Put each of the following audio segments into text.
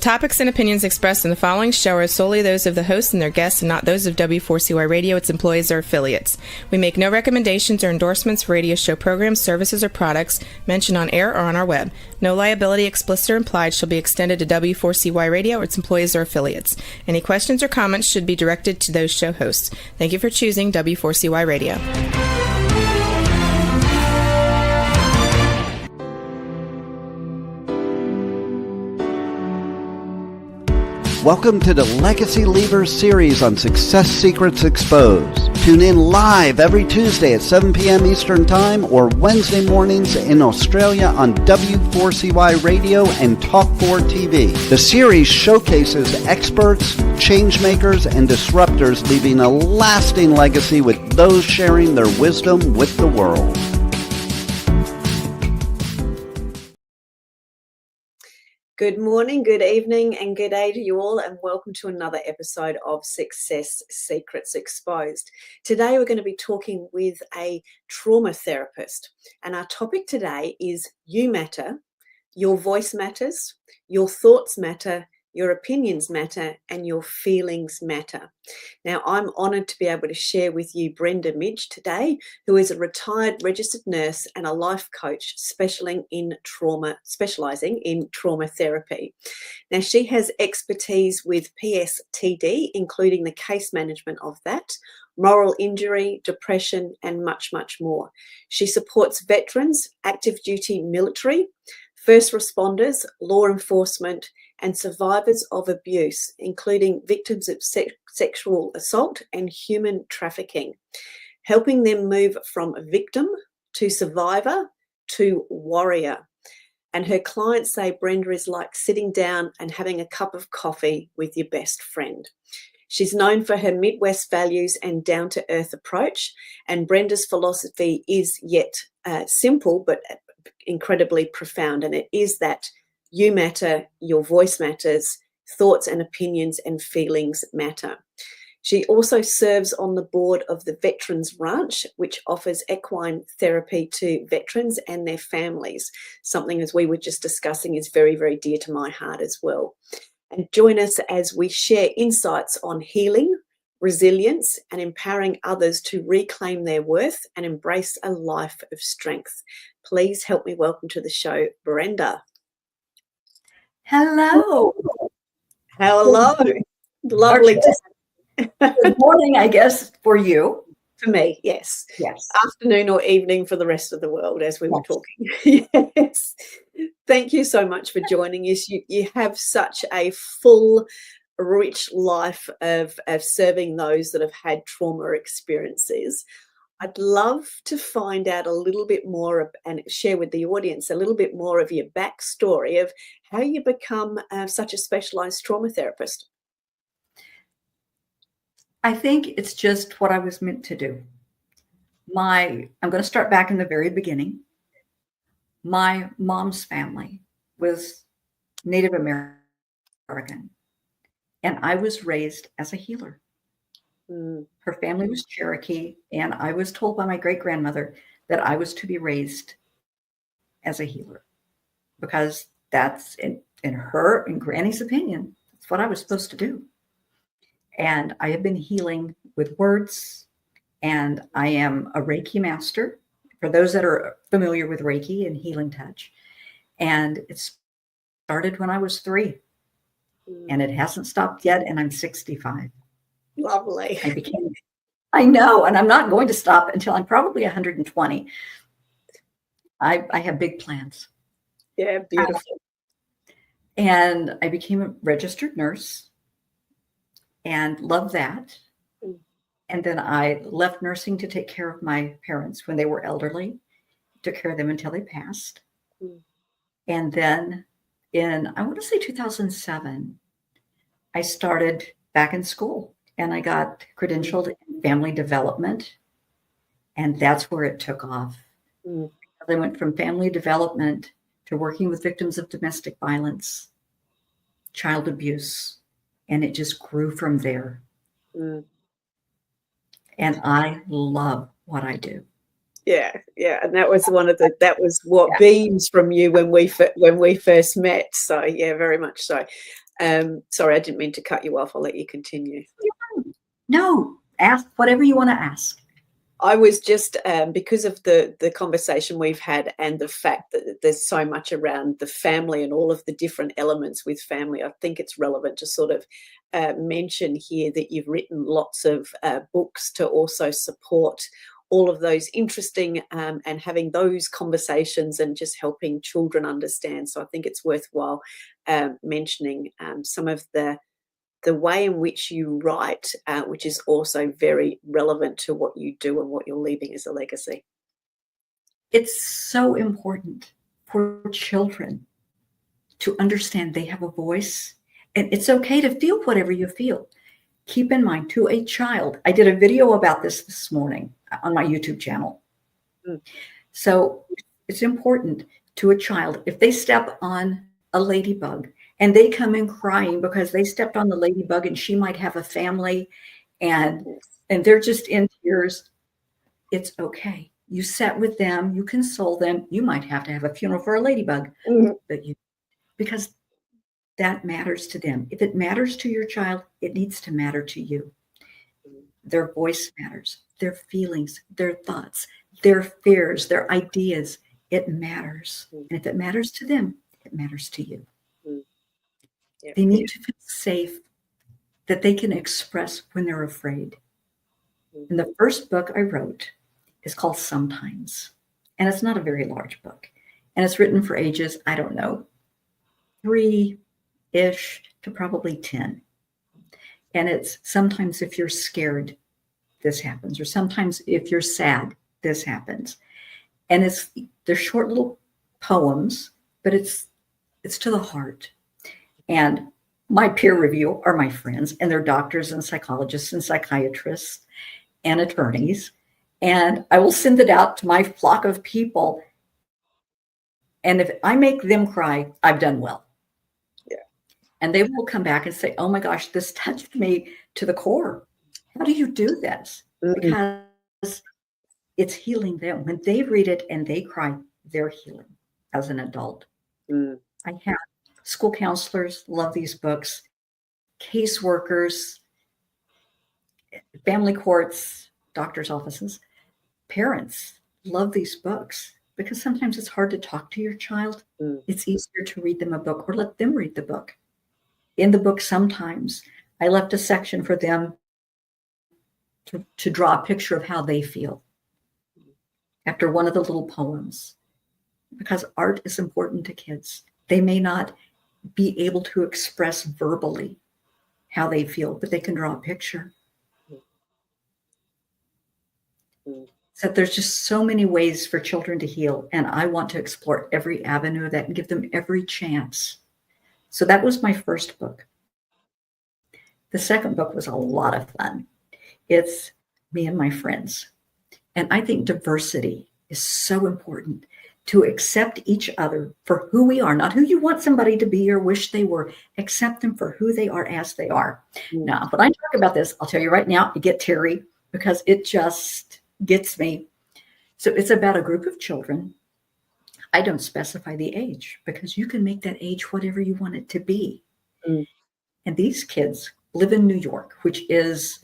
topics and opinions expressed in the following show are solely those of the host and their guests and not those of W4CY Radio, its employees, or affiliates. We make no recommendations or endorsements for radio show programs, services, or products mentioned on air or on our web. No liability, explicit or implied, shall be extended to W4CY Radio or its employees or affiliates. Any questions or comments should be directed to those show hosts. Thank you for choosing W4CY Radio. Welcome to the Legacy Leavers series on Success Secrets Exposed. Tune in live every Tuesday at 7 p.m. Eastern Time or Wednesday mornings in Australia on W4CY Radio and Talk4 TV. The series showcases experts, changemakers, and disruptors leaving a lasting legacy with those sharing their wisdom with the world. Good morning, good evening, and good day to you all, and welcome to another episode of Success Secrets Exposed. Today we're going to be talking with a trauma therapist, and our topic today is You Matter, Your Voice Matters, Your Thoughts Matter, Your Opinions Matter, and Your Feelings Matter. Now, I'm honoured to be able to share with you Brenda Minge today, who is a retired registered nurse and a life coach specialising in trauma therapy. Now, she has expertise with PTSD, including the case management of that, moral injury, depression, and much, much more. She supports veterans, active duty military, first responders, law enforcement, and survivors of abuse, including victims of sexual assault and human trafficking, helping them move from victim to survivor to warrior. And her clients say Brenda is like sitting down and having a cup of coffee with your best friend. She's known for her Midwest values and down-to-earth approach, and Brenda's philosophy is yet simple but incredibly profound, and it is that you matter, your voice matters, thoughts and opinions and feelings matter. She also serves on the board of the Veterans Ranch, which offers equine therapy to veterans and their families, something, as we were just discussing, is very, very dear to my heart as well. And join us as we share insights on healing, resilience, and empowering others to reclaim their worth and embrace a life of strength. Please help me welcome to the show, Brenda. Hello. Hello. Lovely to Good morning, I guess, for you. For me, yes. Yes. Afternoon or evening for the rest of the world, as we were talking. Yes. Thank you so much for joining us. You have such a full, rich life of serving those that have had trauma experiences. I'd love to find out a little bit more and share with the audience a little bit more of your backstory of how you become such a specialized trauma therapist. I think it's just what I was meant to do. I'm going to start back in the very beginning. My mom's family was Native American, and I was raised as a healer. Her family was Cherokee, and I was told by my great-grandmother that I was to be raised as a healer because that's in her and Granny's opinion, that's what I was supposed to do. And I have been healing with words, and I am a Reiki master for those that are familiar with Reiki and healing touch. And it started when I was 3, and it hasn't stopped yet, and I'm 65. Lovely. I know, and I'm not going to stop until I'm probably 120. I have big plans. Yeah, beautiful. And I became a registered nurse and loved that. And then I left nursing to take care of my parents when they were elderly, took care of them until they passed. And then in, I want to say 2007, I started back in school. And I got credentialed in family development, and that's where it took off. I went from family development to working with victims of domestic violence, child abuse, and it just grew from there. And I love what I do. Yeah, and that was what beams from you when we first met. So yeah, very much so. Sorry, I didn't mean to cut you off. I'll let you continue. No, ask whatever you want to ask. I was just, because of the conversation we've had and the fact that there's so much around the family and all of the different elements with family, I think it's relevant to sort of mention here that you've written lots of books to also support all of those interesting and having those conversations and just helping children understand. So I think it's worthwhile mentioning some of the way in which you write, which is also very relevant to what you do and what you're leaving as a legacy. It's so important for children to understand they have a voice, and it's okay to feel whatever you feel. Keep in mind, to a child, I did a video about this morning on my YouTube channel. So it's important to a child, if they step on a ladybug and they come in crying because they stepped on the ladybug and she might have a family and they're just in tears, it's okay. You sat with them, you console them. You might have to have a funeral for a ladybug, but because that matters to them. If it matters to your child, it needs to matter to you. Their voice matters, their feelings, their thoughts, their fears, their ideas. It matters. And if it matters to them, it matters to you. They need to feel safe, that they can express when they're afraid. And the first book I wrote is called Sometimes. And it's not a very large book. And it's written for ages, I don't know, 3-ish to probably 10. And it's sometimes if you're scared, this happens. Or sometimes if you're sad, this happens. And they're short little poems, but it's to the heart. And my peer review are my friends, and they're doctors and psychologists and psychiatrists and attorneys. And I will send it out to my flock of people. And if I make them cry, I've done well. And they will come back and say, oh my gosh, this touched me to the core. How do you do this? Because it's healing them. When they read it and they cry, they're healing as an adult. I have school counselors love these books, caseworkers, family courts, doctors' offices, parents love these books because sometimes it's hard to talk to your child. It's easier to read them a book or let them read the book. In the book, sometimes I left a section for them to draw a picture of how they feel after one of the little poems, because art is important to kids. They may not be able to express verbally how they feel, but they can draw a picture. So there's just so many ways for children to heal, and I want to explore every avenue of that and give them every chance. So that was my first book. The second book was a lot of fun. It's me and my friends. And I think diversity is so important, to accept each other for who we are, not who you want somebody to be or wish they were. Accept them for who they are as they are. Now, when I talk about this, I'll tell you right now, I get teary because it just gets me. So it's about a group of children. I don't specify the age because you can make that age whatever you want it to be. And these kids live in New York, which is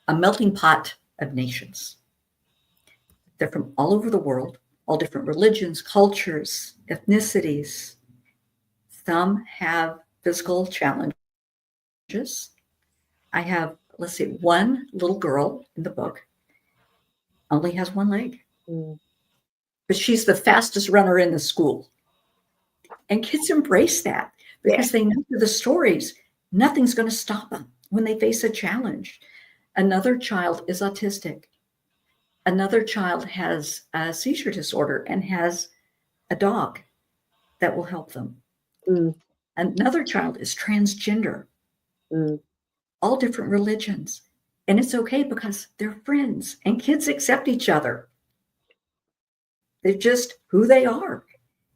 a melting pot of nations. They're from all over the world, all different religions, cultures, ethnicities. Some have physical challenges. I have, let's see, one little girl in the book only has one leg. But she's the fastest runner in the school. And kids embrace that because they know through the stories, nothing's going to stop them when they face a challenge. Another child is autistic. Another child has a seizure disorder and has a dog that will help them. Another child is transgender. All different religions. And it's okay because they're friends and kids accept each other. They're just who they are.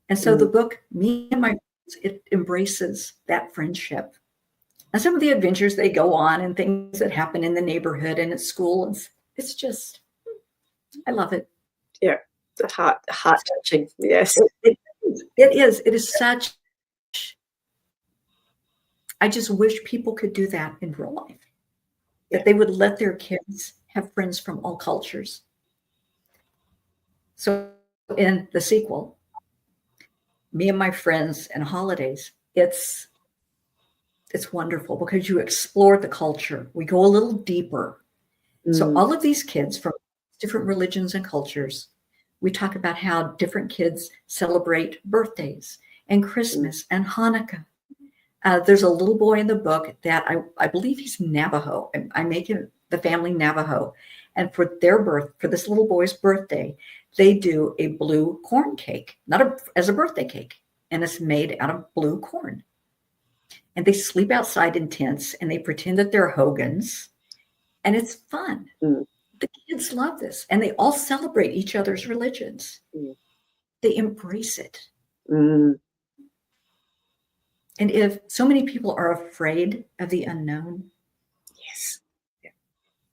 And so the book, Me and My Friends, it embraces that friendship. And some of the adventures they go on and things that happen in the neighborhood and at school. And it's just, I love it. Yeah, the heart touching. Yes. It is. It is such I just wish people could do that in real life, that they would let their kids have friends from all cultures. So in the sequel, Me and My Friends and Holidays, it's wonderful because you explore the culture. We go a little deeper. So all of these kids from different religions and cultures, we talk about how different kids celebrate birthdays and Christmas and Hanukkah. There's a little boy in the book that I believe he's Navajo. I make him the family Navajo. And for this little boy's birthday, they do a blue corn cake, as a birthday cake. And it's made out of blue corn. And they sleep outside in tents and they pretend that they're Hogans. And it's fun. The kids love this. And they all celebrate each other's religions. They embrace it. And if so many people are afraid of the unknown. Yes. Yeah.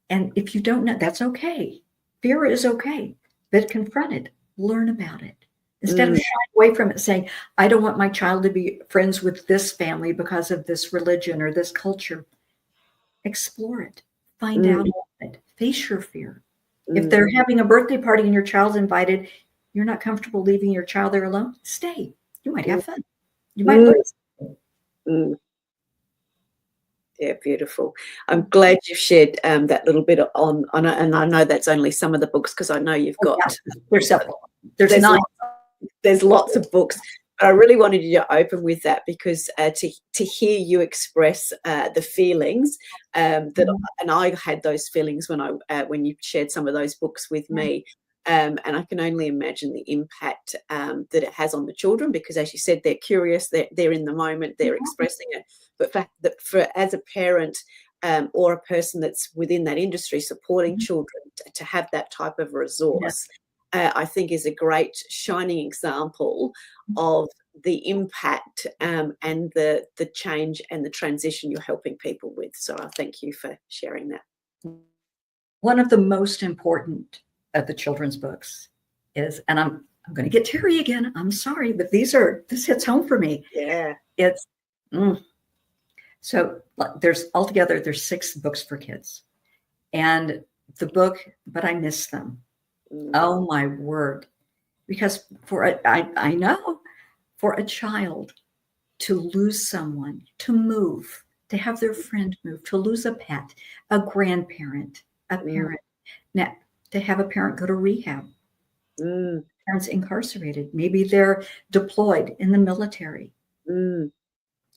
And if you don't know, that's okay. Fear is okay. But confront it. Learn about it. Instead of shying away from it, saying, I don't want my child to be friends with this family because of this religion or this culture. Explore it. Find out about it. Face your fear. If they're having a birthday party and your child's invited, you're not comfortable leaving your child there alone, stay. You might have fun. You might learn something. Yeah, beautiful. I'm glad you've shared that little bit on and I know that's only some of the books because I know you've got there's several. There's 9. There's lots of books. But I really wanted you to open with that because to hear you express the feelings that, and I had those feelings when you shared some of those books with me, and I can only imagine the impact that it has on the children because, as you said, they're curious, they're in the moment, they're expressing it. But for as a parent or a person that's within that industry supporting children to have that type of resource. I think is a great shining example of the impact and the change and the transition you're helping people with. So I thank you for sharing that. One of the most important of the children's books is, and I'm going to get teary again. I'm sorry, but this hits home for me. Yeah. It's so there's 6 books for kids, and the book, but I miss them. Oh my word. Because I know for a child to lose someone, to move, to have their friend move, to lose a pet, a grandparent, a parent, now to have a parent go to rehab, parents incarcerated, maybe they're deployed in the military. And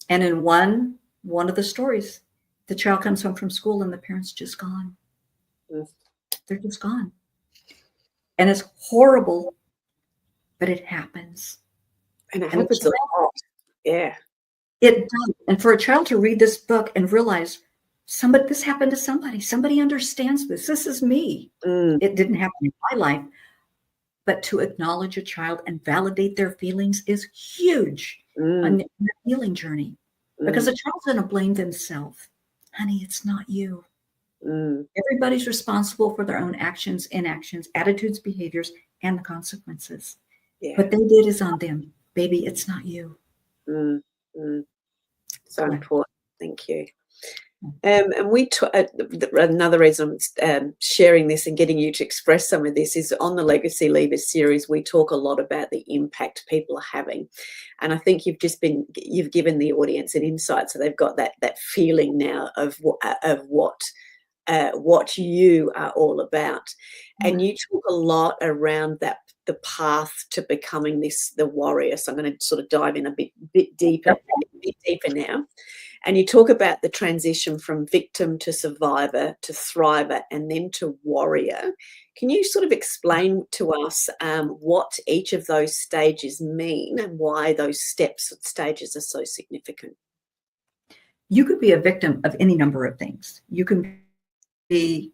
in one of the stories, the child comes home from school and the parent's just gone. They're just gone. And it's horrible, but it happens. And it happens a lot. Yeah. It does. And for a child to read this book and realize this happened to somebody. Somebody understands this. This is me. It didn't happen in my life. But to acknowledge a child and validate their feelings is huge on their healing journey. Because a child's going to blame themselves. Honey, it's not you. Everybody's responsible for their own actions, inactions, attitudes, behaviors, and the consequences. What they did is on them. Baby, it's not you. So important. Thank you. And another reason I'm sharing this and getting you to express some of this is on the Legacy Leavers series, we talk a lot about the impact people are having. And I think you've given the audience an insight. So they've got that feeling now of what you are all about. And you talk a lot around the path to becoming the warrior. So I'm going to sort of dive in a bit deeper now. And you talk about the transition from victim to survivor to thriver and then to warrior. Can you sort of explain to us what each of those stages mean and why those stages are so significant? You could be a victim of any number of things. You can be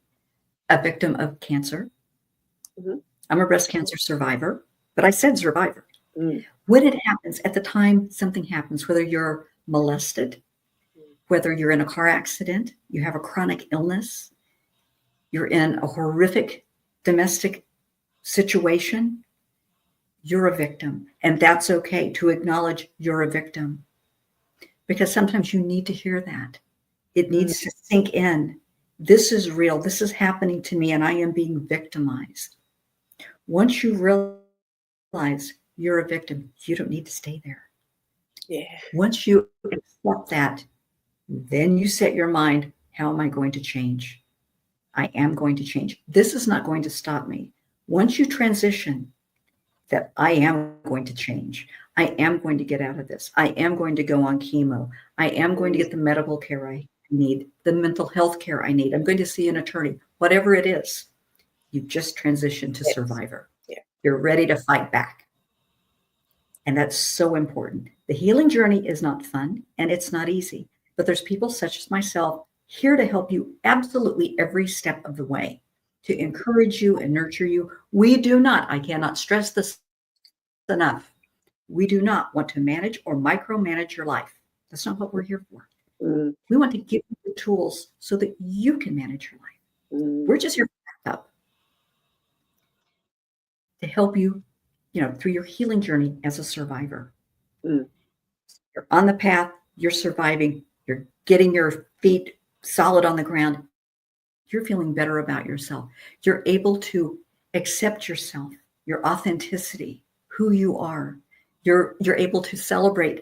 a victim of cancer. I'm a breast cancer survivor, but I said survivor. When it happens, at the time something happens, whether you're molested, whether you're in a car accident, you have a chronic illness, you're in a horrific domestic situation, you're a victim. And that's okay to acknowledge you're a victim. because sometimes you need to hear that. It needs to sink in. This is real. This is happening to me, and I am being victimized. Once you realize you're a victim, you don't need to stay there. Yeah. Once you accept that, then you set your mind, how am I going to change? I am going to change. This is not going to stop me. Once you transition that I am going to change, I am going to get out of this, I am going to go on chemo, I am going to get the medical care I need, the mental health care I need, I'm going to see an attorney, whatever it is, you just transition to survivor. Yeah. You're ready to fight back. And that's so important. The healing journey is not fun and it's not easy, but there's people such as myself here to help you absolutely every step of the way, to encourage you and nurture you. We do not, I cannot stress this enough, we do not want to manage or micromanage your life. That's not what we're here for. We want to give you the tools so that you can manage your life. We're just here to back up, to help you, through your healing journey as a survivor. You're on the path, you're surviving, you're getting your feet solid on the ground. You're feeling better about yourself. You're able to accept yourself, your authenticity, who you are. You're able to celebrate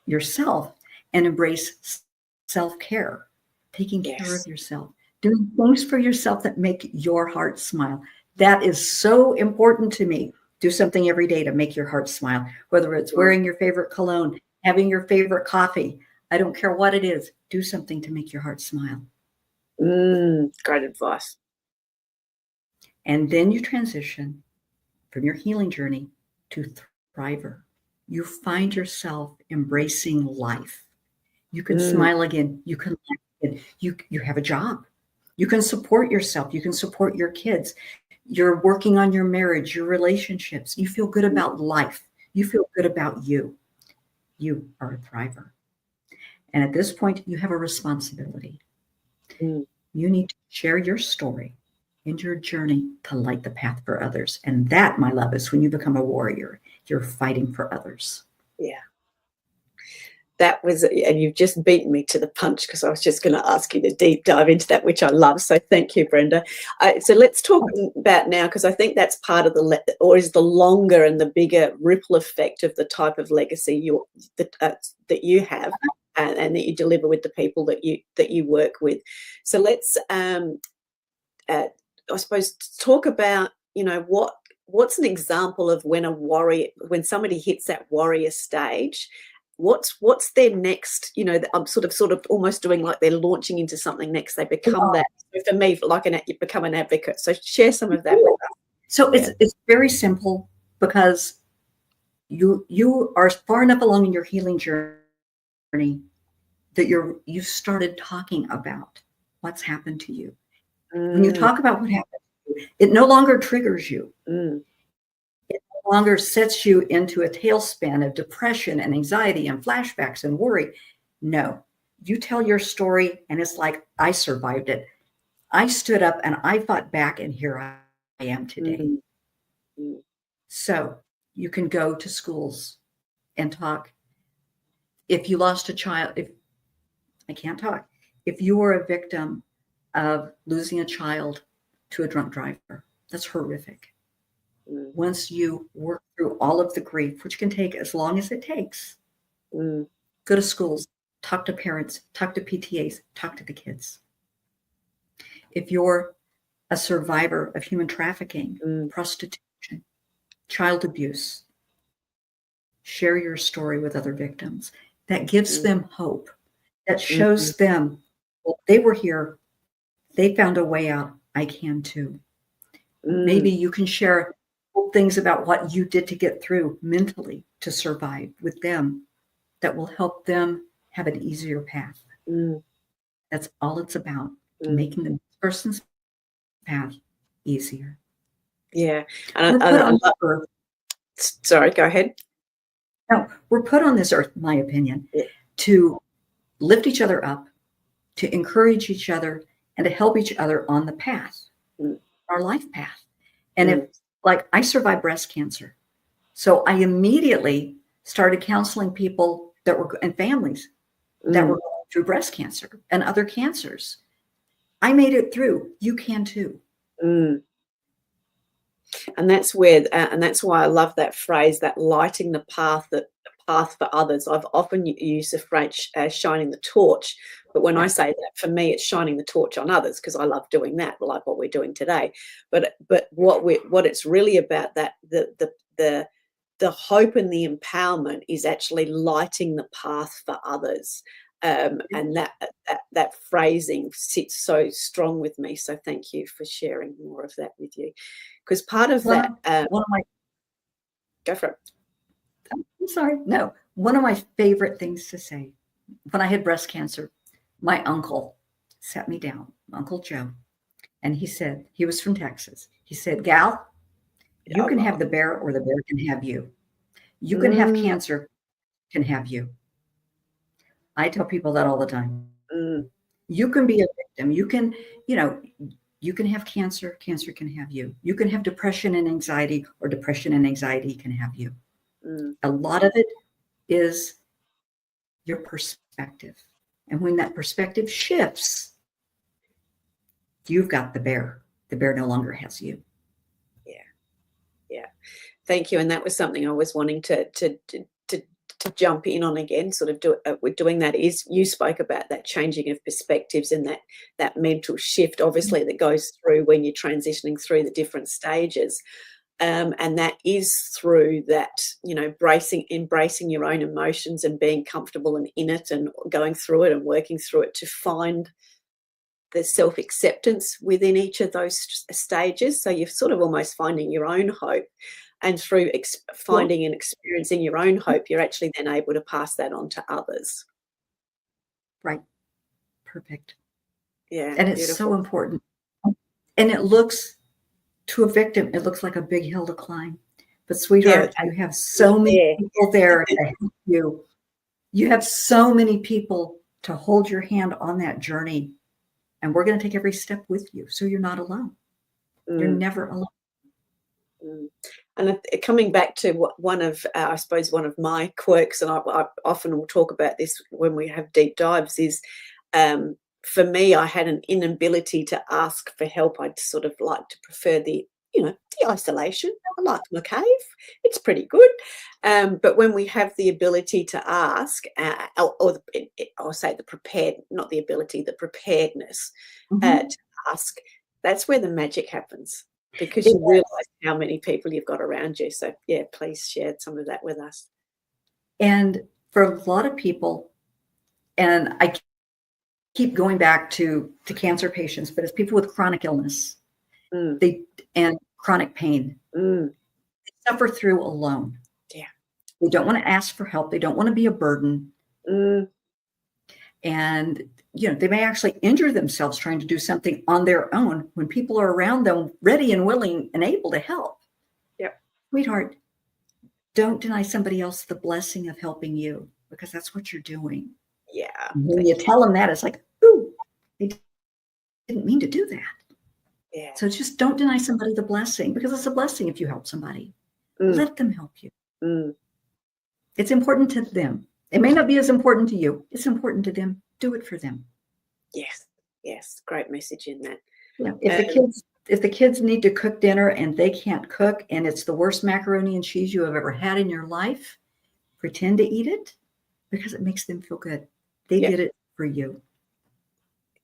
yourself and embrace self-care, taking care of yourself, doing things for yourself that make your heart smile. That is so important to me. Do something every day to make your heart smile, whether it's wearing your favorite cologne, having your favorite coffee. I don't care what it is. Do something to make your heart smile. Great advice. And then you transition from your healing journey to thriver. You find yourself embracing life. You can smile again. You can laugh again. You have a job. You can support yourself. You can support your kids. You're working on your marriage, your relationships. You feel good about life. You feel good about you. You are a thriver. And at this point, you have a responsibility. You need to share your story and your journey to light the path for others. And that, my love, is when you become a warrior. You're fighting for others. Yeah. That was, and you've just beaten me to the punch, because I was just going to ask you to deep dive into that, which I love. So thank you, Brenda. So let's talk about now, because I think that's part of is the longer and the bigger ripple effect of the type of legacy that you have and that you deliver with the people that you work with. So let's, I suppose, talk about, what's an example of when somebody hits that warrior stage. What's their next, I'm sort of almost doing like they're launching into something next. They become that, for me, you become an advocate. So share some of that with us. So it's very simple, because you are far enough along in your healing journey that you started talking about what's happened to you. When you talk about what happened to you, it no longer triggers you. It no longer sets you into a tailspin of depression and anxiety and flashbacks and worry. No, you tell your story and it's like, I survived it. I stood up and I fought back, and here I am today. So you can go to schools and talk. If you lost a child, if you were a victim of losing a child to a drunk driver, that's horrific. Once you work through all of the grief, which can take as long as it takes, go to schools, talk to parents, talk to PTAs, talk to the kids. If you're a survivor of human trafficking, prostitution, child abuse, share your story with other victims. That gives them hope. That shows them, well, they were here. They found a way out. I can too. Maybe you can share things about what you did to get through mentally to survive with them that will help them have an easier path. That's all it's about, making the person's path easier. Yeah. Sorry, go ahead. No, we're put on this earth, in my opinion, to lift each other up, to encourage each other, and to help each other on the path, our life path. And like I survived breast cancer. So I immediately started counseling people and families that were going through breast cancer and other cancers. I made it through. You can too. And that's where, and that's why I love that phrase, that lighting the path, for others. I've often used the phrase shining the torch, but when I say that, for me, it's shining the torch on others, because I love doing that, like what we're doing today. But what it's really about, that the hope and the empowerment is actually lighting the path for others. And that phrasing sits so strong with me. So thank you for sharing more of that with you. Because part of that, go for it. I'm sorry. No, one of my favorite things to say, when I had breast cancer, my uncle sat me down, Uncle Joe, and he said, he was from Texas. He said, "Gal, you can have the bear, or the bear can have you. You can have cancer, can have you." I tell people that all the time. You can be a victim. You can, you can have cancer. Cancer can have you. You can have depression and anxiety, or depression and anxiety can have you. A lot of it is your perspective. And when that perspective shifts, you've got the bear. The bear no longer has you. Yeah. Thank you. And that was something I was wanting to jump in on again, sort of we're doing that, is you spoke about that changing of perspectives and that mental shift, obviously, that goes through when you're transitioning through the different stages. And that is through that, embracing your own emotions and being comfortable and in it and going through it and working through it to find the self-acceptance within each of those stages. So you're sort of almost finding your own hope. And through finding and experiencing your own hope, you're actually then able to pass that on to others. Right. Perfect. Yeah. And it's beautiful. so important. And it looks, to a victim, it looks like a big hill to climb. But sweetheart, you have so many people there to help you. You have so many people to hold your hand on that journey. And we're going to take every step with you. So you're not alone. You're never alone. And coming back to one of my quirks, and I often will talk about this when we have deep dives, is for me, I had an inability to ask for help. I'd sort of like to prefer the isolation. I like my cave. It's pretty good. But when we have the ability to ask, I'll say the preparedness to ask, that's where the magic happens. Because you realize how many people you've got around you. So, please share some of that with us. And for a lot of people, and I keep going back to cancer patients, but it's people with chronic illness and chronic pain. They suffer through alone. Yeah. They don't want to ask for help. They don't want to be a burden. And they may actually injure themselves trying to do something on their own when people are around them ready and willing and able to help. Yep. Sweetheart, don't deny somebody else the blessing of helping you, because that's what you're doing. Yeah. When you tell them that, it's like, ooh, they didn't mean to do that. Yeah. So just don't deny somebody the blessing, because it's a blessing if you help somebody. Let them help you. It's important to them. It may not be as important to you. It's important to them. Do it for them. Yes. Great message in that. Yeah. If the kids need to cook dinner and they can't cook, and it's the worst macaroni and cheese you have ever had in your life, pretend to eat it, because it makes them feel good. They did it for you.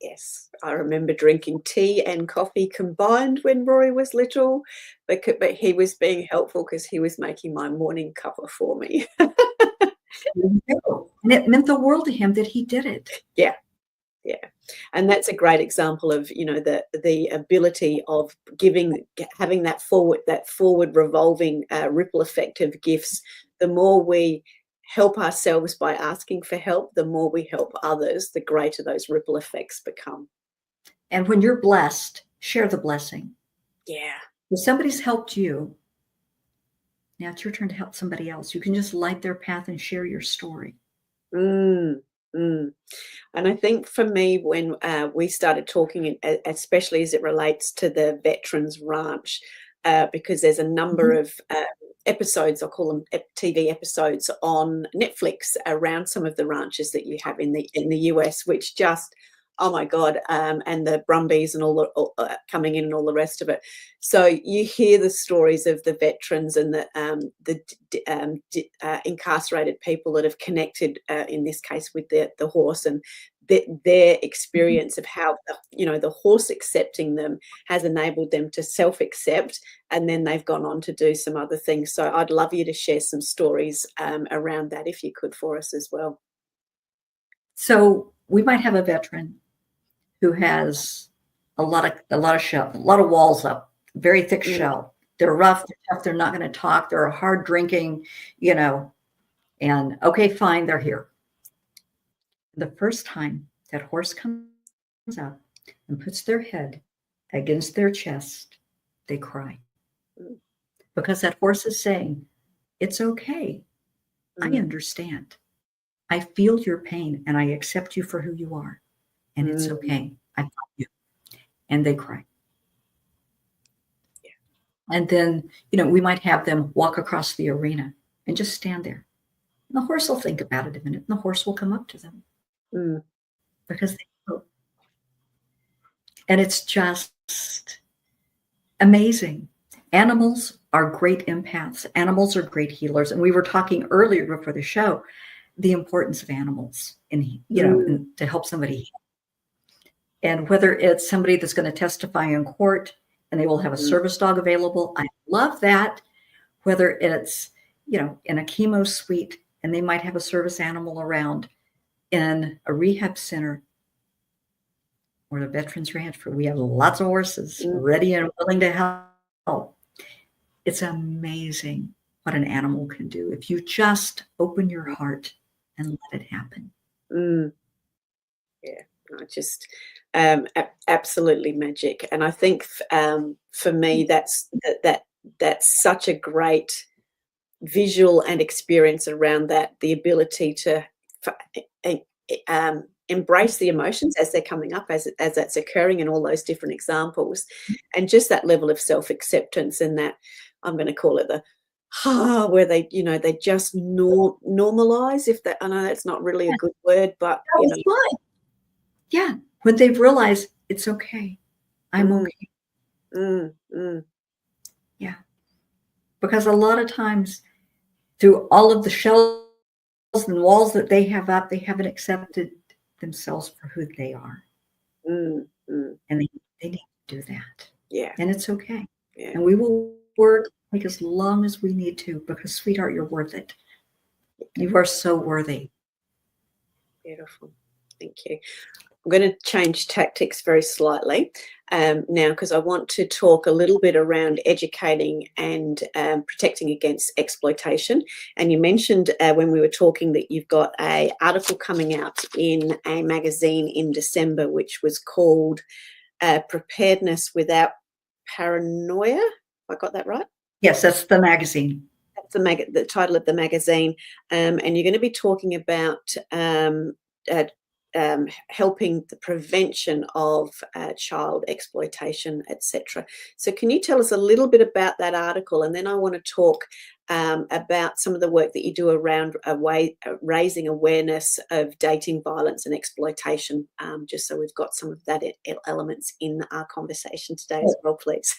Yes, I remember drinking tea and coffee combined when Rory was little, but he was being helpful because he was making my morning cuppa for me. And it meant the world to him that he did it. Yeah. And that's a great example of, the ability of having that forward revolving ripple effect of gifts. The more we help ourselves by asking for help, the more we help others, the greater those ripple effects become. And when you're blessed, share the blessing. Yeah. If somebody's helped you, now it's your turn to help somebody else. You can just light their path and share your story. And I think for me, when we started talking, especially as it relates to the Veterans Ranch, because there's a number of episodes, I'll call them TV episodes on Netflix around some of the ranches that you have in the US, which just, oh my God, and the Brumbies and all coming in and all the rest of it. So you hear the stories of the veterans and the incarcerated people that have connected, in this case, with the horse, and their experience of how, the horse accepting them has enabled them to self-accept, and then they've gone on to do some other things. So I'd love you to share some stories around that, if you could, for us as well. So we might have a veteran who has a lot of walls up, very thick shell. They're rough, they're tough, they're not going to talk, they're hard drinking, and okay, fine, they're here. The first time that horse comes up and puts their head against their chest, they cry. Because that horse is saying, it's okay. I understand. I feel your pain and I accept you for who you are. And it's okay. I got you. And they cry. Yeah. And then, we might have them walk across the arena and just stand there. And the horse will think about it a minute, and the horse will come up to them. Because they know. And it's just amazing. Animals are great empaths. Animals are great healers. And we were talking earlier before the show, the importance of animals in, to help somebody heal. And whether it's somebody that's going to testify in court and they will have a service dog available, I love that. Whether it's, in a chemo suite and they might have a service animal around, in a rehab center or the Veterans Ranch, where we have lots of horses ready and willing to help. It's amazing what an animal can do if you just open your heart and let it happen. Yeah, just absolutely magic. And I think for me, that's such a great visual and experience around that, the ability to embrace the emotions as they're coming up, as that's occurring in all those different examples, and just that level of self-acceptance, and that, I'm going to call it the where they they just normalize, if that, I know that's not really a good word, but yeah, when they've realized it's okay, I'm okay. Yeah, because a lot of times through all of the shells and walls that they have up, they haven't accepted themselves for who they are. And they need to do that. Yeah. And it's okay. Yeah. And we will work like as long as we need to, because sweetheart, you're worth it. You are so worthy. Beautiful. Thank you. I'm going to change tactics very slightly now, because I want to talk a little bit around educating and protecting against exploitation. And you mentioned when we were talking that you've got an article coming out in a magazine in December, which was called Preparedness Without Paranoia. Have I got that right? Yes, that's the magazine. That's the title of the magazine. And you're going to be talking about helping the prevention of child exploitation, etc. So can you tell us a little bit about that article? And then I want to talk about some of the work that you do around raising awareness of dating violence and exploitation, just so we've got some of that elements in our conversation today as well, please.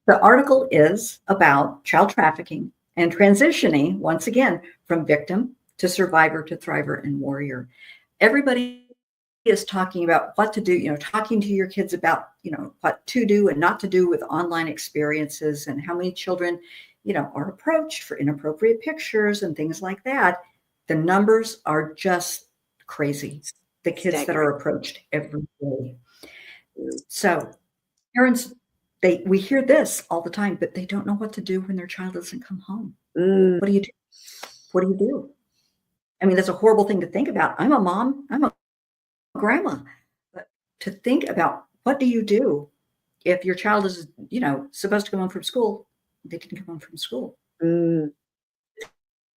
The article is about child trafficking and transitioning, once again, from victim to survivor to thriver and warrior. Everybody is talking about what to do, talking to your kids about, what to do and not to do with online experiences, and how many children, are approached for inappropriate pictures and things like that. The numbers are just crazy. The kids that are approached every day. So parents, we hear this all the time, but they don't know what to do when their child doesn't come home. What do you do? What do you do? I mean, that's a horrible thing to think about. I'm a mom, I'm a grandma, but to think about, what do you do if your child is, supposed to come home from school? They didn't come home from school. Come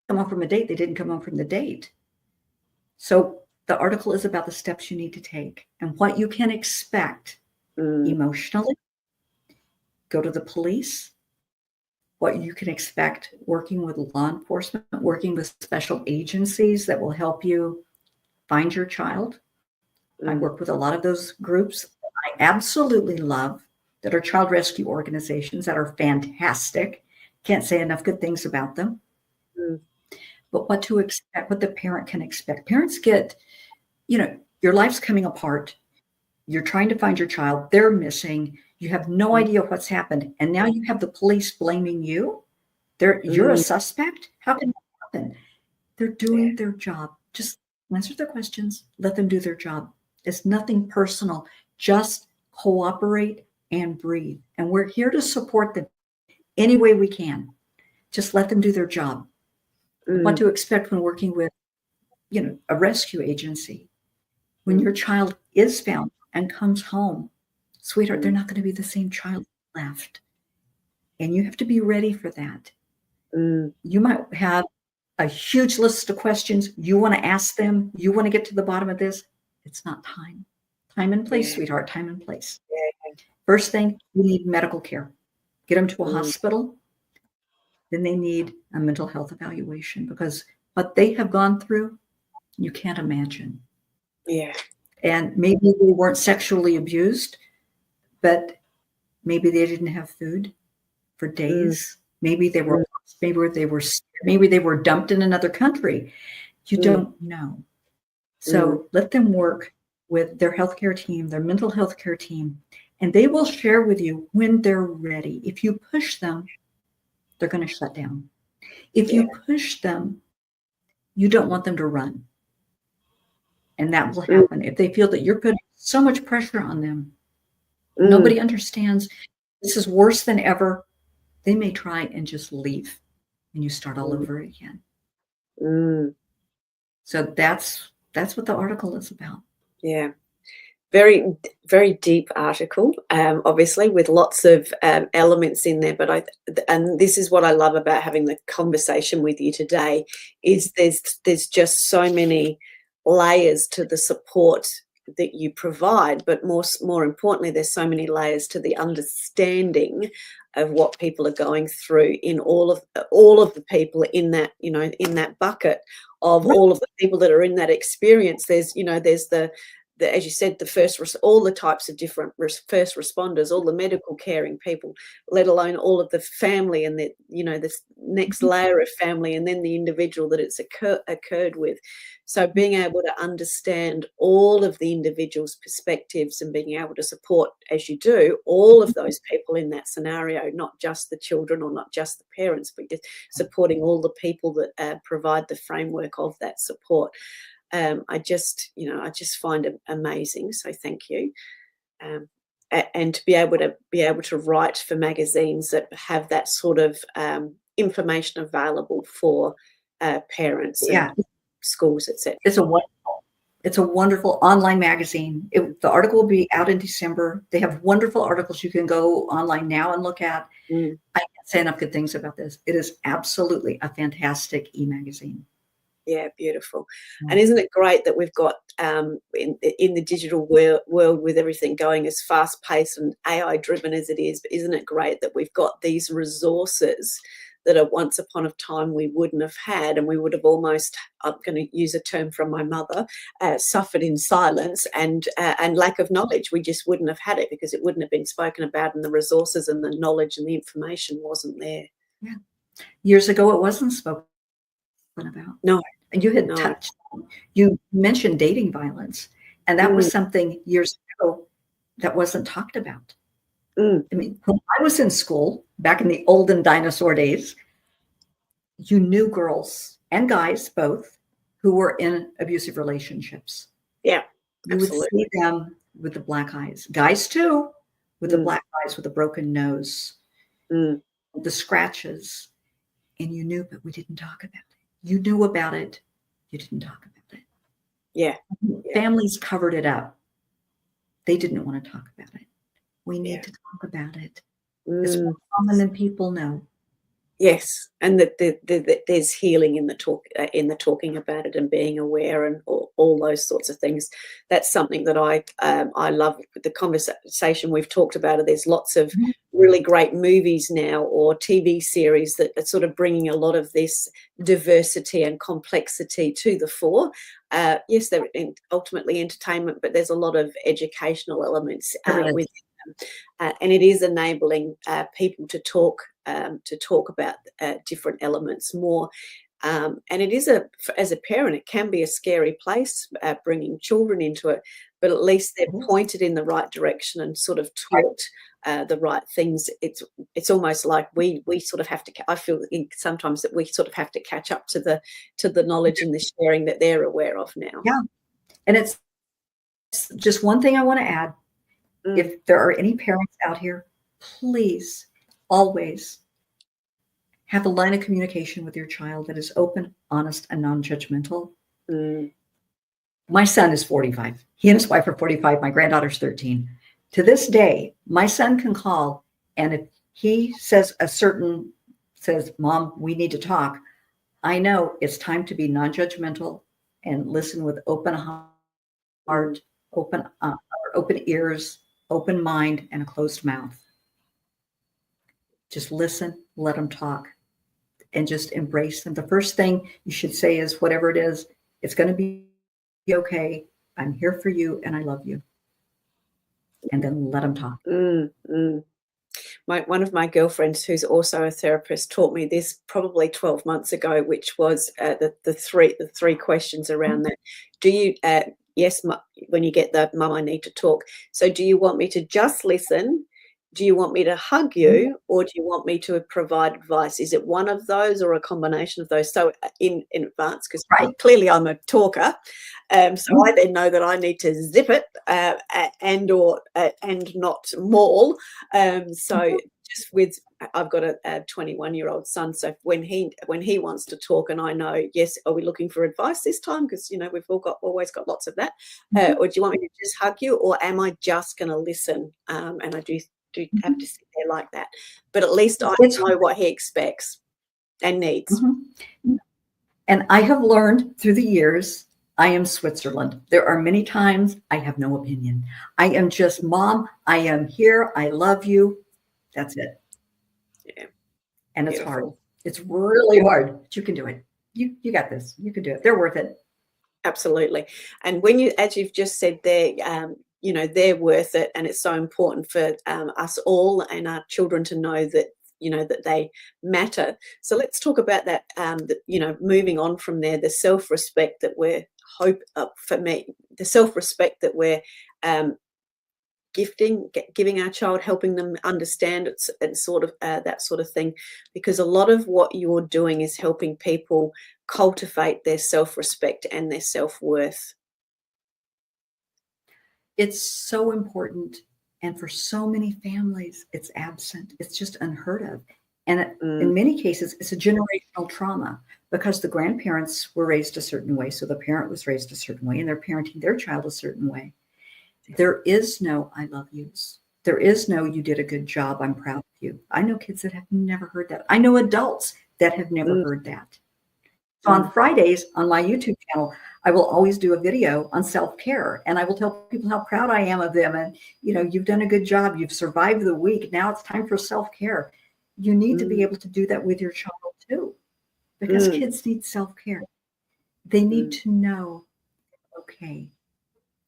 home from a date. They didn't come home from the date. So the article is about the steps you need to take and what you can expect emotionally. Go to the police. what you can expect working with law enforcement, working with special agencies that will help you find your child. I work with a lot of those groups I absolutely love that are child rescue organizations that are fantastic. Can't say enough good things about them. But what to expect, what the parent can expect. Parents get, your life's coming apart. You're trying to find your child. They're missing. You have no idea what's happened. And now you have the police blaming you. You're a suspect. How can that happen? They're doing their job. Just answer their questions. Let them do their job. It's nothing personal. Just cooperate and breathe. And we're here to support them any way we can. Just let them do their job. What to expect when working with, a rescue agency. When your child is found and comes home, sweetheart, they're not going to be the same child left. And you have to be ready for that. You might have a huge list of questions you want to ask them. You want to get to the bottom of this. It's not time. Time and place, sweetheart, time and place. First thing, you need medical care. Get them to a hospital. Then they need a mental health evaluation because what they have gone through, you can't imagine. Yeah. And maybe they weren't sexually abused, but maybe they didn't have food for days. Maybe they were dumped in another country. You don't know. So let them work with their healthcare team, their mental health care team, and they will share with you when they're ready. If you push them, they're going to shut down. If you push them, you don't want them to run. And that will happen. If they feel that you're putting so much pressure on them, nobody understands, this is worse than ever, they may try and just leave and you start all over again. So that's what the article is about. Yeah. Very, very deep article, obviously, with lots of elements in there. And this is what I love about having the conversation with you today, is there's just so many layers to the support that you provide, but more importantly, there's so many layers to the understanding of what people are going through in all of the people in that, in that bucket of all of the people that are in that experience. There's the as you said, all the types of different first responders, all the medical caring people, let alone all of the family and this next layer of family, and then the individual that it's occurred with. So being able to understand all of the individual's perspectives and being able to support, as you do, all of those people in that scenario, not just the children or not just the parents, but just supporting all the people that provide the framework of that support. I just find it amazing. So thank you. And to be able to write for magazines that have that sort of information available for parents, and schools, etc. It's a wonderful online magazine. The article will be out in December. They have wonderful articles you can go online now and look at. I can't say enough good things about this. It is absolutely a fantastic e-magazine. Yeah, beautiful. And isn't it great that we've got in the digital world with everything going as fast-paced and AI-driven as it is, but isn't it great that we've got these resources that at once upon a time we wouldn't have had, and we would have almost, I'm going to use a term from my mother, suffered in silence and lack of knowledge. We just wouldn't have had it because it wouldn't have been spoken about, and the resources and the knowledge and the information wasn't there. Yeah. Years ago, it wasn't spoken about. No. And you had touched, you mentioned dating violence, and that was something years ago that wasn't talked about. I mean, when I was in school back in the olden dinosaur days, you knew girls and guys both who were in abusive relationships. Yeah, you would see them with the black eyes. Guys too, with the black eyes, with a broken nose, the scratches, and you knew, but we didn't talk about it. You knew about it. You didn't talk about it. Yeah. Families covered it up. They didn't want to talk about it. We need to talk about it. It's more common than people know. Yes, and that there's healing in the talking about it and being aware and all those sorts of things. That's something that I love with the conversation we've talked about it. There's lots of really great movies now or TV series that are sort of bringing a lot of this diversity and complexity to the fore. Yes, they're ultimately entertainment, but there's a lot of educational elements with them. And it is enabling people to talk about different elements more. And it is as a parent, it can be a scary place bringing children into it, but at least they're pointed in the right direction and sort of taught the right things. It's almost like we sort of have to. I feel sometimes that we sort of have to catch up to the knowledge and the sharing that they're aware of now. Yeah, and it's just one thing I want to add. If there are any parents out here, please always have a line of communication with your child that is open, honest, and non-judgmental. My son is 45. He and his wife are 45. My granddaughter's 13. To this day, my son can call, and if he says Mom, we need to talk, I know it's time to be non-judgmental and listen with open heart, open ears, open mind, and a closed mouth. Just listen, let them talk, and just embrace them. The first thing you should say is, whatever it is, it's going to be okay. I'm here for you, and I love you. And then let them talk. One of my girlfriends, who's also a therapist, taught me this probably 12 months ago, which was the three questions around that. Do you yes, when you get the Mum, I need to talk. So do you want me to just listen? Do you want me to hug you, or do you want me to provide advice? Is it one of those or a combination of those? So in advance, because clearly I'm a talker, so I then know that I need to zip it and not maul. So just with, I've got a 21-year-old son, so when he wants to talk, and I know, yes, are we looking for advice this time? Because we've always got lots of that. Or do you want me to just hug you, or am I just going to listen? And I do have to sit there like that, but at least I know what he expects and needs. And I have learned through the years, I am Switzerland. There are many times I have no opinion. I am just, Mom, I am here, I love you. That's it. Yeah. And it's hard. It's really hard, but you can do it. You got this. You can do it. They're worth it. Absolutely. And when as you've just said there, they're worth it, and it's so important for us all and our children to know that that they matter. So let's talk about that. Moving on from there, the self-respect that we're the self-respect that we're giving our child, helping them understand it, and sort of that sort of thing, because a lot of what you're doing is helping people cultivate their self-respect and their self-worth. It's so important. And for so many families, it's absent. It's just unheard of. And in many cases, it's a generational trauma, because the grandparents were raised a certain way. So the parent was raised a certain way, and they're parenting their child a certain way. There is no I love yous. There is no you did a good job, I'm proud of you. I know kids that have never heard that. I know adults that have never heard that. So on Fridays on my YouTube channel, I will always do a video on self-care, and I will tell people how proud I am of them. And, you've done a good job. You've survived the week. Now it's time for self-care. You need to be able to do that with your child too, because kids need self-care. They need to know, okay.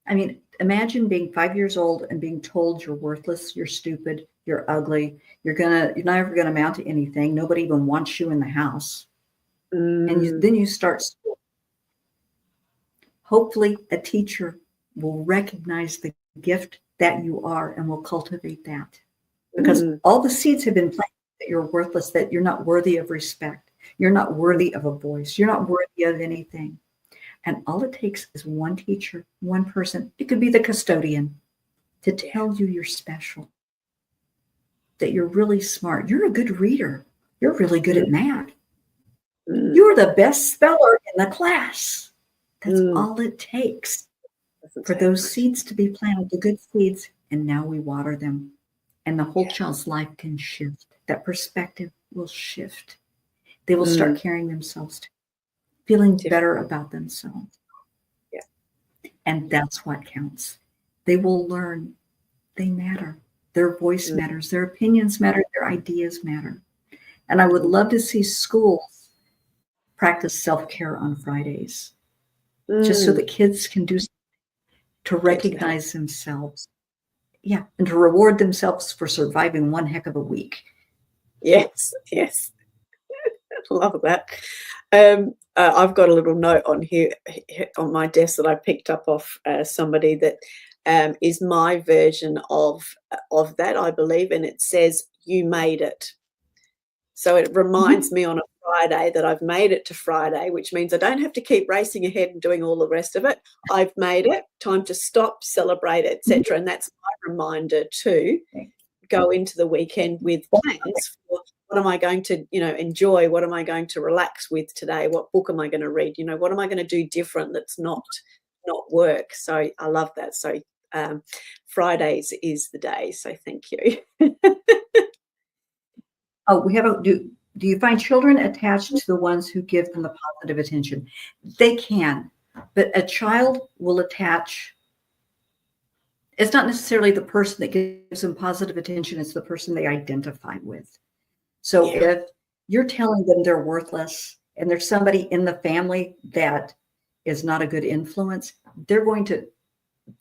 I mean, imagine being 5 years old and being told you're worthless, you're stupid, you're ugly, you're never going to amount to anything. Nobody even wants you in the house. And then you start school. Hopefully a teacher will recognize the gift that you are and will cultivate that, because all the seeds have been planted that you're worthless, that you're not worthy of respect. You're not worthy of a voice. You're not worthy of anything. And all it takes is one teacher, one person. It could be the custodian, to tell you you're special, that you're really smart. You're a good reader. You're really good at math. You're the best speller in the class. That's all it takes for those seeds to be planted, the good seeds, and now we water them. And the whole child's life can shift. That perspective will shift. They will start carrying themselves, feeling better about themselves. Yeah. And that's what counts. They will learn they matter. Their voice matters. Their opinions matter. Their ideas matter. And I would love to see schools practice self-care on Fridays, just so that kids can do something to recognize themselves. Yeah, and to reward themselves for surviving one heck of a week. Yes, yes. Love that. I've got a little note on here on my desk that I picked up off somebody that is my version of that, I believe, and it says, "You made it." So it reminds me on a Friday that I've made it to Friday, which means I don't have to keep racing ahead and doing all the rest of it. I've made it. Time to stop, celebrate, etc. And that's my reminder to go into the weekend with plans for what am I going to, enjoy? What am I going to relax with today? What book am I going to read? What am I going to do different that's not work? So I love that. So Fridays is the day. So thank you. Oh, we have do you find children attached to the ones who give them the positive attention? They can, but a child will attach. It's not necessarily the person that gives them positive attention, it's the person they identify with. So if you're telling them they're worthless and there's somebody in the family that is not a good influence, they're going to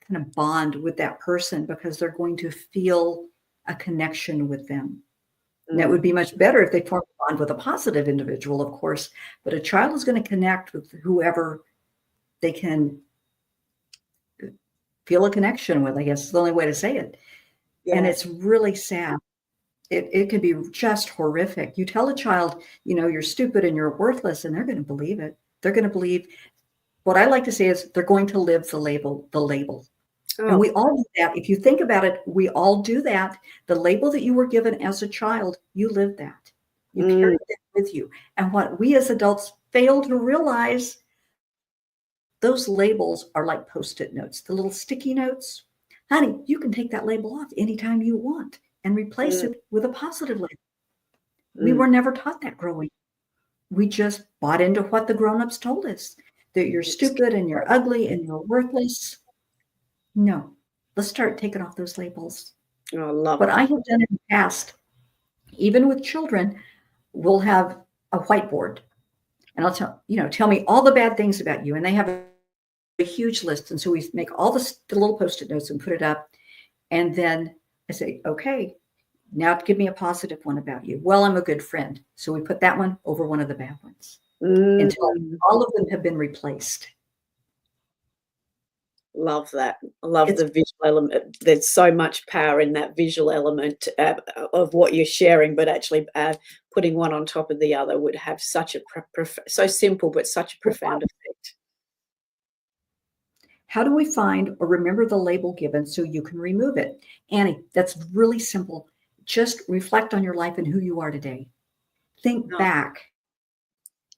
kind of bond with that person because they're going to feel a connection with them. And that would be much better if they form a bond with a positive individual, of course, but a child is going to connect with whoever they can feel a connection with, I guess is the only way to say it. Yeah. And it's really sad. It can be just horrific. You tell a child, you're stupid and you're worthless, and they're going to believe it. They're going to believe, what I like to say is they're going to live the label. Oh. And we all do that. If you think about it, we all do that. The label that you were given as a child, you live that. You carry that with you. And what we as adults fail to realize, those labels are like Post-it notes, the little sticky notes. Honey, you can take that label off anytime you want and replace it with a positive label. We were never taught that growing. We just bought into what the grown-ups told us, that you're stupid and you're ugly and you're worthless. No, let's start taking off those labels. Oh, I love what I have done in the past, even with children, we'll have a whiteboard and I'll tell me all the bad things about you. And they have a huge list. And so we make all the little Post-it notes and put it up. And then I say, okay, now give me a positive one about you. Well, I'm a good friend. So we put that one over one of the bad ones until all of them have been replaced. Love that. I love the visual element. There's so much power in that visual element of what you're sharing, but actually putting one on top of the other would have such a so simple, but such a profound effect. How do we find or remember the label given so you can remove it? Annie, that's really simple. Just reflect on your life and who you are today. Think back.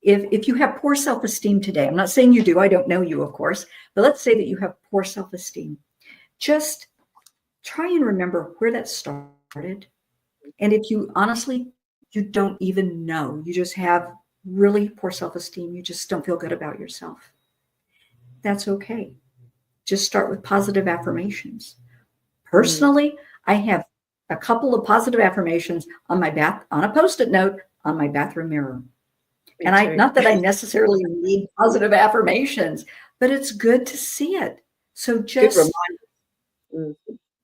If you have poor self-esteem today, I'm not saying you do, I don't know you, of course, but let's say that you have poor self-esteem. Just try and remember where that started. And if you honestly, you don't even know, you just have really poor self-esteem, you just don't feel good about yourself, that's okay. Just start with positive affirmations. Personally, I have a couple of positive affirmations on a Post-it note on my bathroom mirror. And not that I necessarily need positive affirmations, but it's good to see it. So just,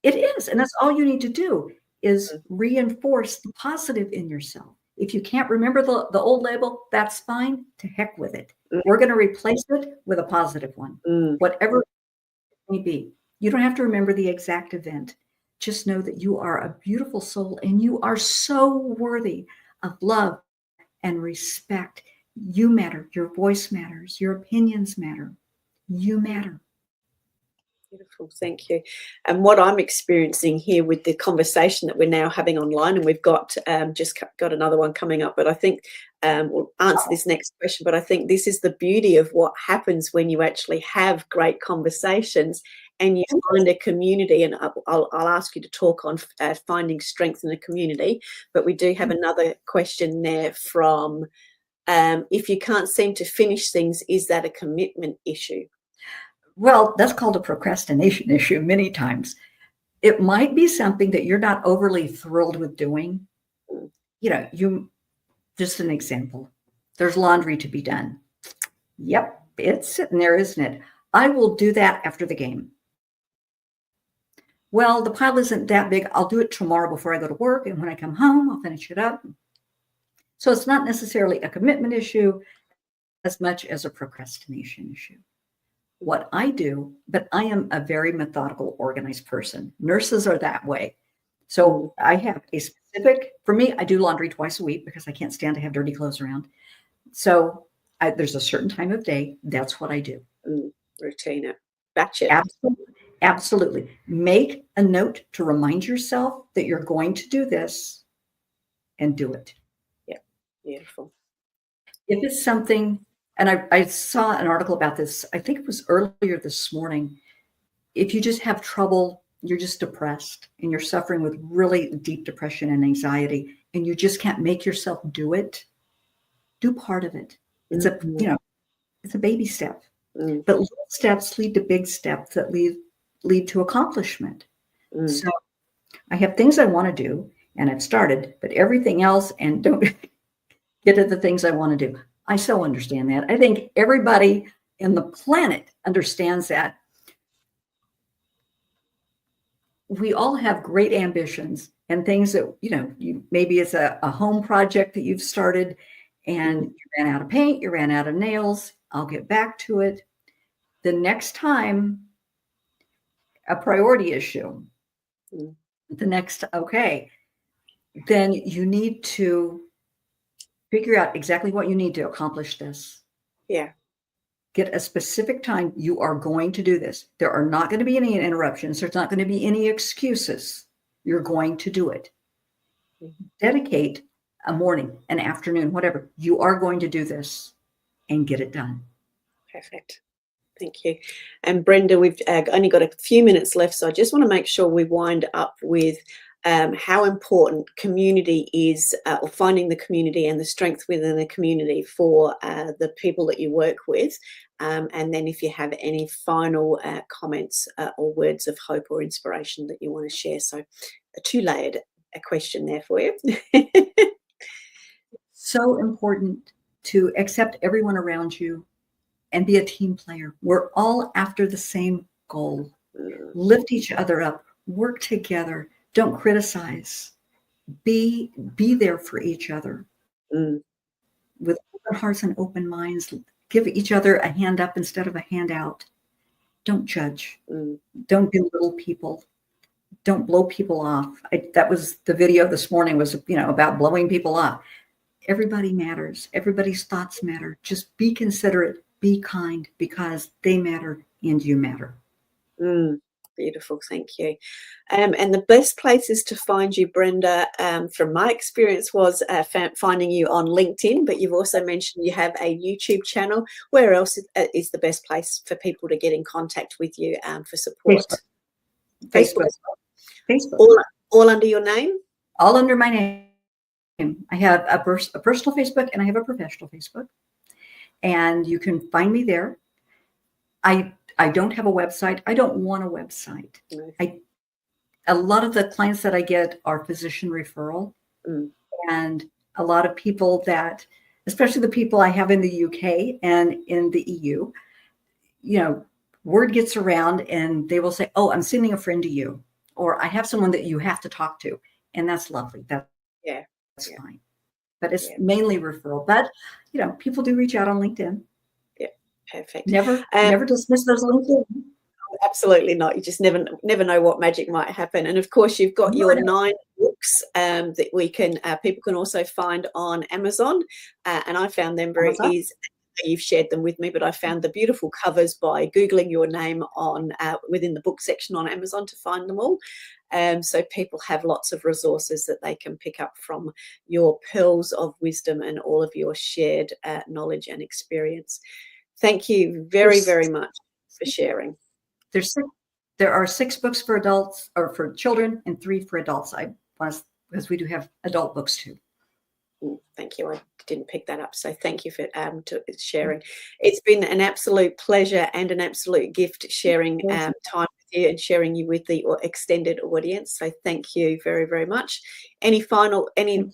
it is. And that's all you need to do is reinforce the positive in yourself. If you can't remember the old label, that's fine. To heck with it. We're going to replace it with a positive one, whatever it may be. You don't have to remember the exact event. Just know that you are a beautiful soul and you are so worthy of love and respect. You matter. Your voice matters. Your opinions matter. You matter. Beautiful. Thank you. And what I'm experiencing here with the conversation that we're now having online, and we've got just got another one coming up, but I think we'll answer this next question. But I think this is the beauty of what happens when you actually have great conversations and you find a community. And I'll ask you to talk on finding strength in a community. But we do have another question there from If you can't seem to finish things, is that a commitment issue? Well, that's called a procrastination issue many times. It might be something that you're not overly thrilled with doing. Just an example. There's laundry to be done. Yep, it's sitting there, isn't it? I will do that after the game. Well, the pile isn't that big. I'll do it tomorrow before I go to work. And when I come home, I'll finish it up. So it's not necessarily a commitment issue as much as a procrastination issue. What I do, but I am a very methodical, organized person. Nurses are that way. So I have a specific, for me, I do laundry twice a week because I can't stand to have dirty clothes around. So there's a certain time of day. That's what I do. Routine it. Batch it. Absolutely. Make a note to remind yourself that you're going to do this and do it. Yeah. Beautiful. If it's something, and I saw an article about this, I think it was earlier this morning. If you just have trouble, you're just depressed and you're suffering with really deep depression and anxiety, and you just can't make yourself do it, do part of it. It's it's a baby step. But little steps lead to big steps that lead to accomplishment. So I have things I want to do and I've started, but everything else, and don't get to the things I want to do. I so understand that. I think everybody in the planet understands that. We all have great ambitions and things that, maybe it's a home project that you've started and you ran out of paint, you ran out of nails. I'll get back to it. The next time, a priority issue. Then you need to figure out exactly what you need to accomplish this. Yeah. Get a specific time. You are going to do this. There are not going to be any interruptions. There's not going to be any excuses. You're going to do it. Dedicate a morning, an afternoon, whatever. You are going to do this and get it done. Perfect. Thank you. And Brenda, we've only got a few minutes left, so I just want to make sure we wind up with how important community is, or finding the community and the strength within the community for the people that you work with. And then if you have any final comments or words of hope or inspiration that you want to share. So a two-layered question there for you. So important to accept everyone around you and be a team player. We're all after the same goal. Lift each other up, work together. Don't criticize. Be there for each other. With open hearts and open minds. Give each other a hand up instead of a hand out. Don't judge. Don't belittle people. Don't blow people off. That was the video this morning was, about blowing people off. Everybody matters. Everybody's thoughts matter. Just be considerate, be kind, because they matter and you matter. Beautiful. Thank you. And the best places to find you, Brenda, from my experience, was finding you on LinkedIn, but you've also mentioned you have a YouTube channel. Where else is the best place for people to get in contact with you for support? Facebook. All under your name? All under my name. I have a personal Facebook and I have a professional Facebook. And you can find me there. I don't have a website. I don't want a website. A lot of the clients that I get are physician referral. And a lot of people that, especially the people I have in the UK and in the EU, word gets around and they will say, oh, I'm sending a friend to you, or I have someone that you have to talk to. And that's lovely. That's fine. But it's mainly referral. But, people do reach out on LinkedIn. Yeah, perfect. Never dismiss those LinkedIn. Absolutely not. You just never know what magic might happen. And of course, you've got your 9 books that we can people can also find on Amazon. And I found them very easy. You've shared them with me, but I found the beautiful covers by Googling your name on within the book section on Amazon to find them all. So people have lots of resources that they can pick up from your pearls of wisdom and all of your shared knowledge and experience. Thank you very, very much for sharing. There are 6 books for adults or for children and 3 for adults. Because we do have adult books too. Thank you. I didn't pick that up. So thank you for sharing. It's been an absolute pleasure and an absolute gift sharing time with you and sharing you with the extended audience. So thank you very, very much. Any final things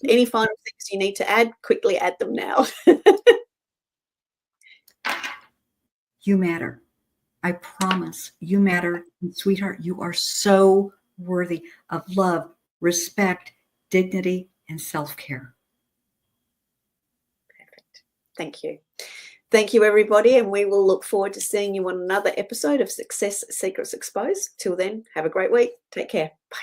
you need to add? Quickly add them now. You matter. I promise you matter. And sweetheart, you are so worthy of love, respect, dignity, and self-care. Perfect. Thank you. Thank you, everybody. And we will look forward to seeing you on another episode of Success Secrets Exposed. Till then, have a great week. Take care. Bye.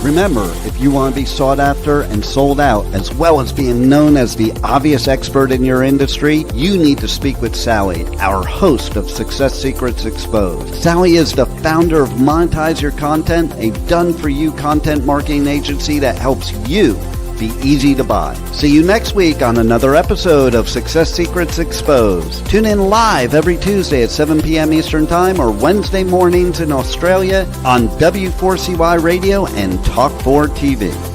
Remember, if you want to be sought after and sold out, as well as being known as the obvious expert in your industry, you need to speak with Sally, our host of Success Secrets Exposed. Sally is the founder of Monetize Your Content, a done-for-you content marketing agency that helps you be easy to buy. See you next week on another episode of Success Secrets Exposed. Tune in live every Tuesday at 7 p.m. Eastern Time or Wednesday mornings in Australia on W4CY Radio and Talk4 TV.